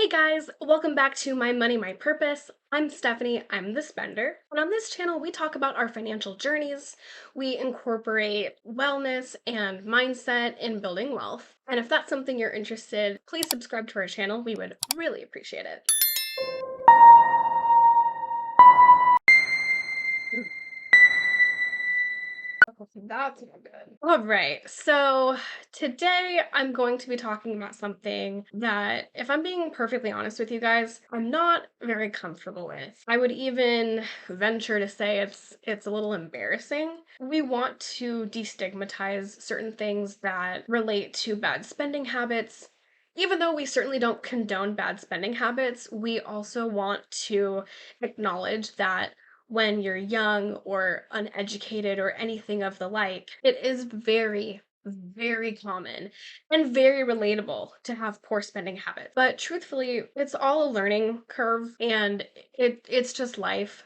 Hey guys, welcome back to My Money, My Purpose. I'm Stephanie, I'm the spender. And on this channel, we talk about our financial journeys. We incorporate wellness and mindset in building wealth. And if that's something you're interested, please subscribe to our channel. We would really appreciate it. That's not good. All right, so today I'm going to be talking about something that, if I'm being perfectly honest with you guys, I'm not very comfortable with. I would even venture to say it's a little embarrassing. We want to destigmatize certain things that relate to bad spending habits. Even though we certainly don't condone bad spending habits, we also want to acknowledge that when you're young or uneducated or anything of the like, it is very, very common and very relatable to have poor spending habits. But truthfully, it's all a learning curve and it's just life.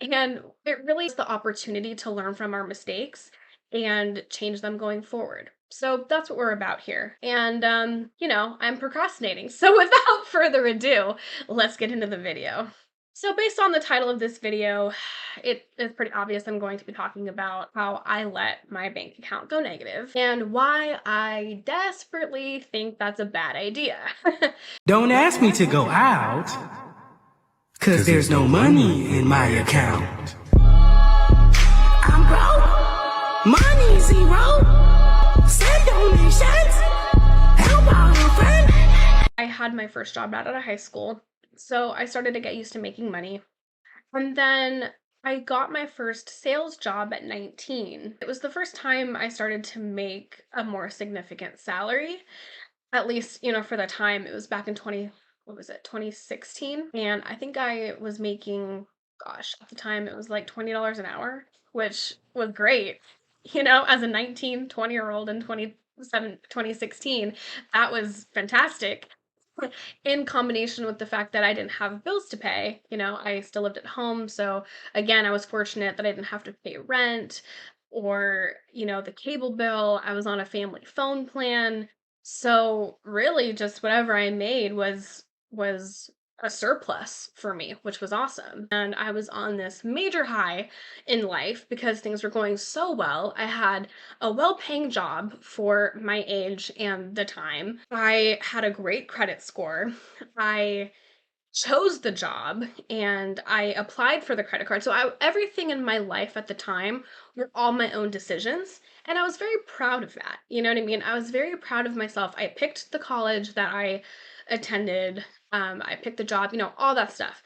And it really is the opportunity to learn from our mistakes and change them going forward. So that's what we're about here. And I'm procrastinating. So without further ado, let's get into the video. So based on the title of this video, it is pretty obvious I'm going to be talking about how I let my bank account go negative and why I desperately think that's a bad idea. Don't ask me to go out, cause there's no money in my account. I'm broke, money zero, send donations, help out a friend. I had my first job out of high school, so I started to get used to making money. And then I got my first sales job at 19. It was the first time I started to make a more significant salary, at least, for the time. It was back in 2016. And I think I was making, gosh, at the time it was like $20 an hour, which was great. As a 19, 20-year-old in 2016, that was fantastic. In combination with the fact that I didn't have bills to pay, I still lived at home. So again, I was fortunate that I didn't have to pay rent or, the cable bill. I was on a family phone plan. So really just whatever I made was a surplus for me, which was awesome. And I was on this major high in life because things were going so well. I had a well-paying job for my age and the time. I had a great credit score. I chose the job and I applied for the credit card. So everything in my life at the time were all my own decisions. And I was very proud of that. You know what I mean? I was very proud of myself. I picked the college that I attended. I picked the job, all that stuff.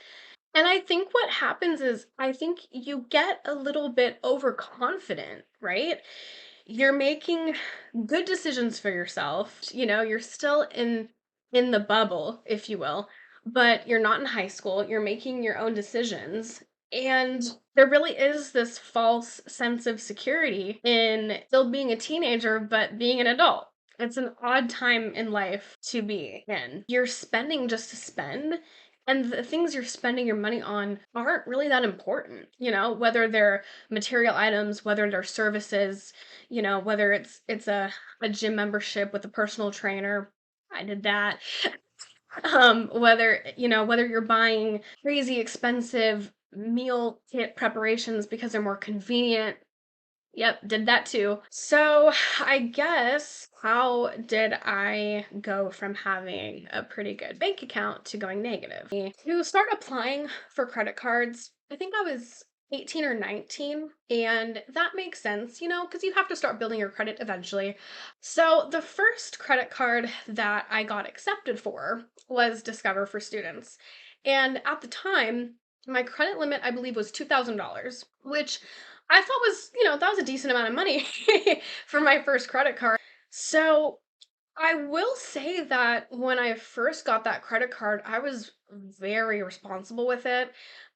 And I think what happens is I think you get a little bit overconfident, right? You're making good decisions for yourself. You're still in the bubble, if you will, but you're not in high school. You're making your own decisions. And there really is this false sense of security in still being a teenager, but being an adult. It's an odd time in life to be in. You're spending just to spend, and the things you're spending your money on aren't really that important, whether they're material items, whether they're services, whether it's a gym membership with a personal trainer. I did that. Whether you're buying crazy expensive meal kit preparations because they're more convenient. Yep, did that too. So I guess, how did I go from having a pretty good bank account to going negative? To start applying for credit cards, I think I was 18 or 19, and that makes sense, because you have to start building your credit eventually. So the first credit card that I got accepted for was Discover for Students. And at the time, my credit limit, I believe, was $2,000, which I thought was, that was a decent amount of money for my first credit card. So I will say that when I first got that credit card, I was very responsible with it.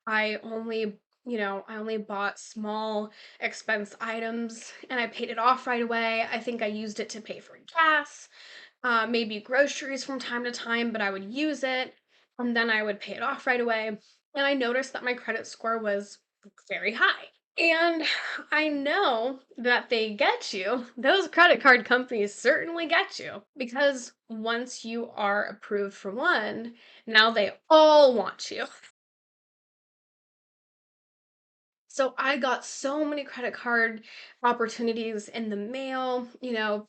I only bought small expense items and I paid it off right away. I think I used it to pay for gas, maybe groceries from time to time, but I would use it and then I would pay it off right away. And I noticed that my credit score was very high. And I know that they get you. Those credit card companies certainly get you because once you are approved for one, now they all want you. So I got so many credit card opportunities in the mail,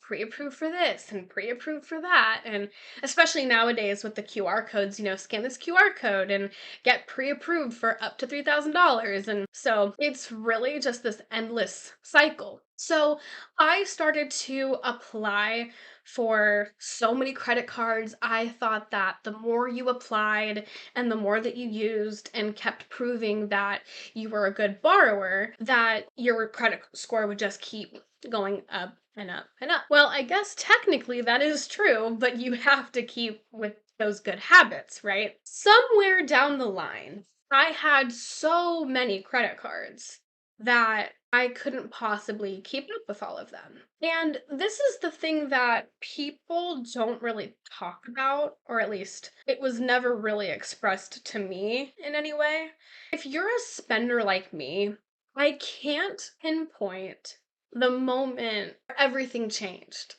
pre-approved for this and pre-approved for that. And especially nowadays with the QR codes, scan this QR code and get pre-approved for up to $3,000. And so it's really just this endless cycle. So I started to apply for so many credit cards. I thought that the more you applied and the more that you used and kept proving that you were a good borrower, that your credit score would just keep going up and up and up. Well, I guess technically that is true, but you have to keep with those good habits, right? Somewhere down the line, I had so many credit cards that I couldn't possibly keep up with all of them. And this is the thing that people don't really talk about, or at least it was never really expressed to me in any way. If you're a spender like me, I can't pinpoint the moment everything changed,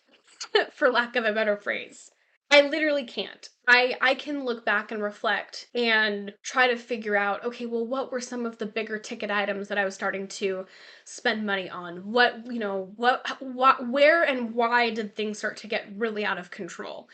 for lack of a better phrase. I literally can't. I can look back and reflect and try to figure out, okay, well, what were some of the bigger ticket items that I was starting to spend money on? What, where and why did things start to get really out of control?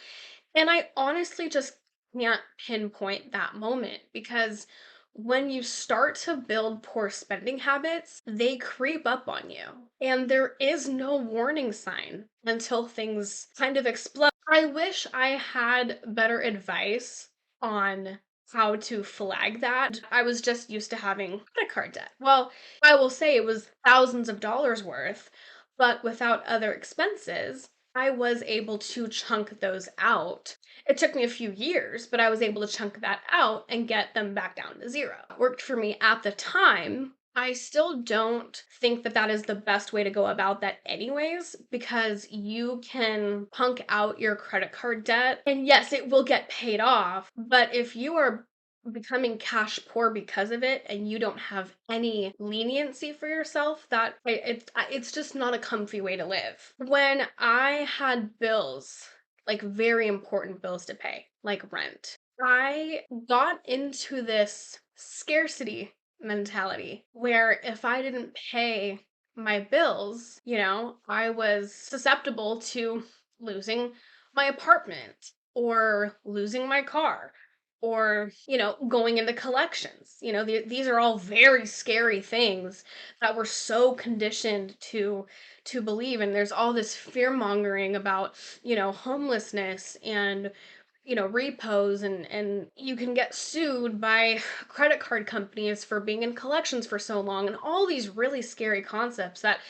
And I honestly just can't pinpoint that moment because when you start to build poor spending habits, they creep up on you. And there is no warning sign until things kind of explode. I wish I had better advice on how to flag that. I was just used to having credit card debt. Well, I will say it was thousands of dollars worth, but without other expenses, I was able to chunk those out. It took me a few years, but I was able to chunk that out and get them back down to zero. It worked for me at the time. I still don't think that that is the best way to go about that, anyways, because you can punk out your credit card debt. And yes, it will get paid off. But if you are becoming cash poor because of it and you don't have any leniency for yourself, that it's just not a comfy way to live. When I had bills, like very important bills to pay, like rent, I got into this scarcity mentality where if I didn't pay my bills, I was susceptible to losing my apartment or losing my car or going into collections. These are all very scary things that we're so conditioned to believe. And there's all this fear mongering about homelessness and repos, and you can get sued by credit card companies for being in collections for so long, and all these really scary concepts that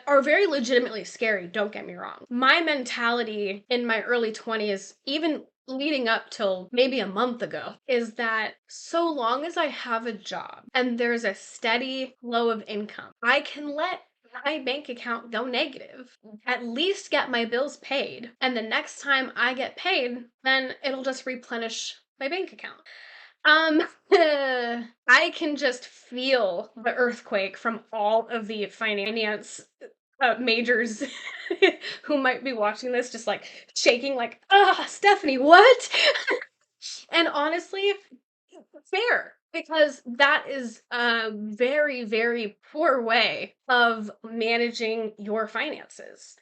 are very legitimately scary, don't get me wrong. My mentality in my early 20s, even leading up till maybe a month ago, is that so long as I have a job and there's a steady flow of income, I can let my bank account go negative, at least get my bills paid, and the next time I get paid, then it'll just replenish my bank account. Um, I can just feel the earthquake from all of the finance majors who might be watching this, just like shaking, like, Stephanie, what? And honestly, fair, because that is a very, very poor way of managing your finances.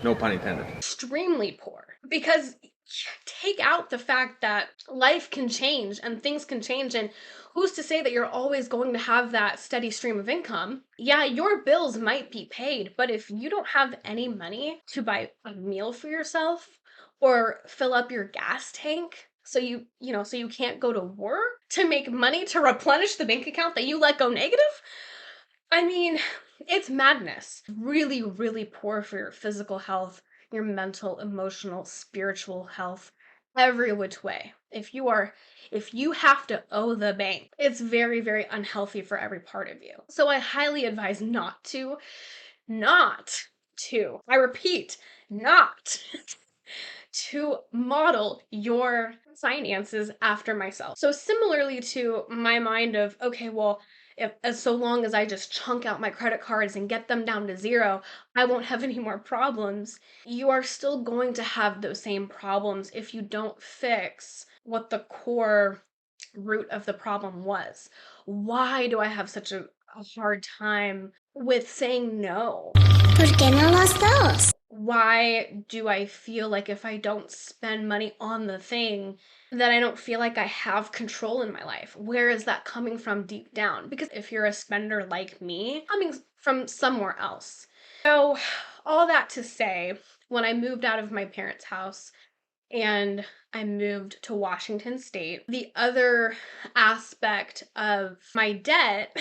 No pun intended. Extremely poor. Because take out the fact that life can change and things can change, and who's to say that you're always going to have that steady stream of income? Yeah, your bills might be paid, but if you don't have any money to buy a meal for yourself or fill up your gas tank, so you can't go to work to make money to replenish the bank account that you let go negative, I mean, it's madness. Really, really poor for your physical health, your mental, emotional, spiritual health, every which way. If you have to owe the bank, it's very, very unhealthy for every part of you. So I highly advise not to, I repeat, not to model your finances after myself. So similarly to my mind of, okay, well, if as so long as I just chunk out my credit cards and get them down to zero, I won't have any more problems. You are still going to have those same problems if you don't fix what the core root of the problem was. Why do I have such a hard time with saying no? ¿Por qué no los dos? Why do I feel like if I don't spend money on the thing, that I don't feel like I have control in my life? Where is that coming from deep down? Because if you're a spender like me, coming from somewhere else. So, all that to say, when I moved out of my parents' house, and I moved to Washington State. The other aspect of my debt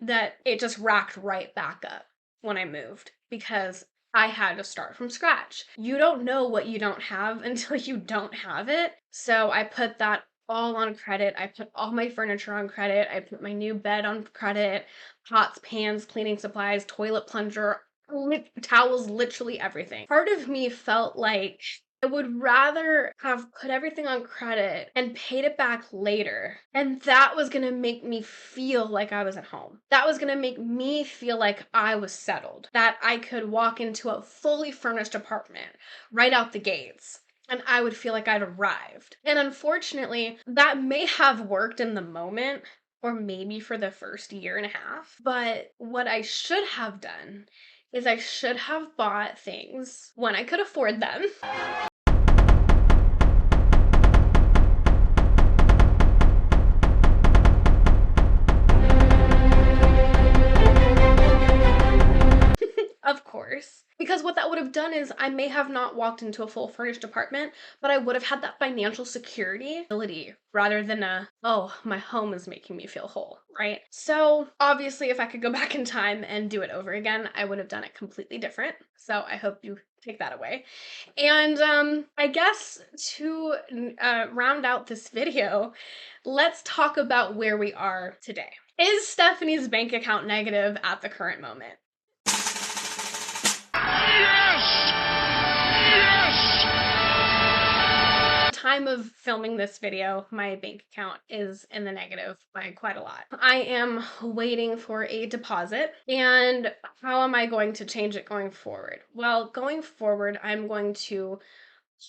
that it just racked right back up when I moved because I had to start from scratch. You don't know what you don't have until you don't have it. So I put that all on credit. I put all my furniture on credit. I put my new bed on credit, pots, pans, cleaning supplies, toilet plunger, towels, literally everything. Part of me felt like I would rather have put everything on credit and paid it back later. And that was gonna make me feel like I was at home. That was gonna make me feel like I was settled, that I could walk into a fully furnished apartment right out the gates. And I would feel like I'd arrived. And unfortunately, that may have worked in the moment, or maybe for the first year and a half. But what I should have done is I should have bought things when I could afford them. Of course. Because what that would have done is I may have not walked into a full furnished apartment, but I would have had that financial security rather than oh, my home is making me feel whole, right? So obviously if I could go back in time and do it over again, I would have done it completely different. So I hope you take that away. And I guess to round out this video, let's talk about where we are today. Is Stephanie's bank account negative at the current moment? Time of filming this video, my bank account is in the negative by quite a lot. I am waiting for a deposit, and how am I going to change it going forward? Well, going forward, I'm going to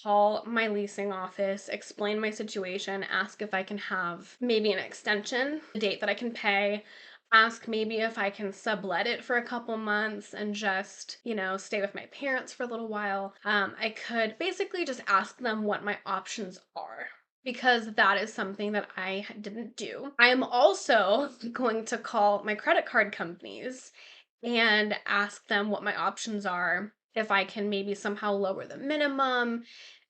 call my leasing office, explain my situation, ask if I can have maybe an extension, the date that I can pay, ask maybe if I can sublet it for a couple months and just, stay with my parents for a little while. I could basically just ask them what my options are, because that is something that I didn't do. I am also going to call my credit card companies and ask them what my options are, if I can maybe somehow lower the minimum,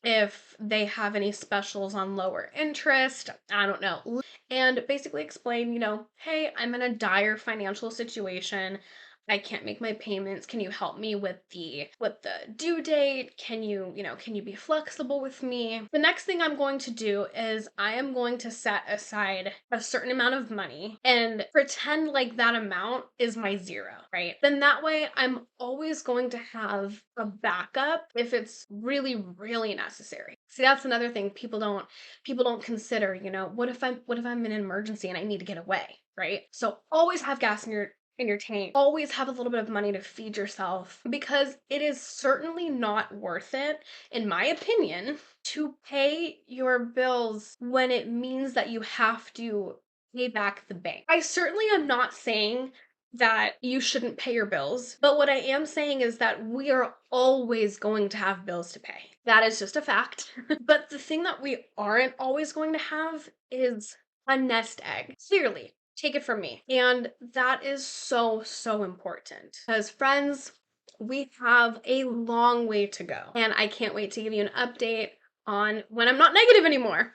if they have any specials on lower interest, I don't know. And basically explain, hey, I'm in a dire financial situation. I can't make my payments. Can you help me with the due date? Can you be flexible with me? The next thing I'm going to do is I am going to set aside a certain amount of money and pretend like that amount is my zero, right? Then that way I'm always going to have a backup if it's really, really necessary. See, that's another thing people don't consider, what if I'm in an emergency and I need to get away, right? So always have gas in your tank. Always have a little bit of money to feed yourself, because it is certainly not worth it, in my opinion, to pay your bills when it means that you have to pay back the bank. I certainly am not saying that you shouldn't pay your bills, but what I am saying is that we are always going to have bills to pay. That is just a fact. But the thing that we aren't always going to have is a nest egg. Clearly, take it from me. And that is so, so important. Because friends, we have a long way to go. And I can't wait to give you an update on when I'm not negative anymore.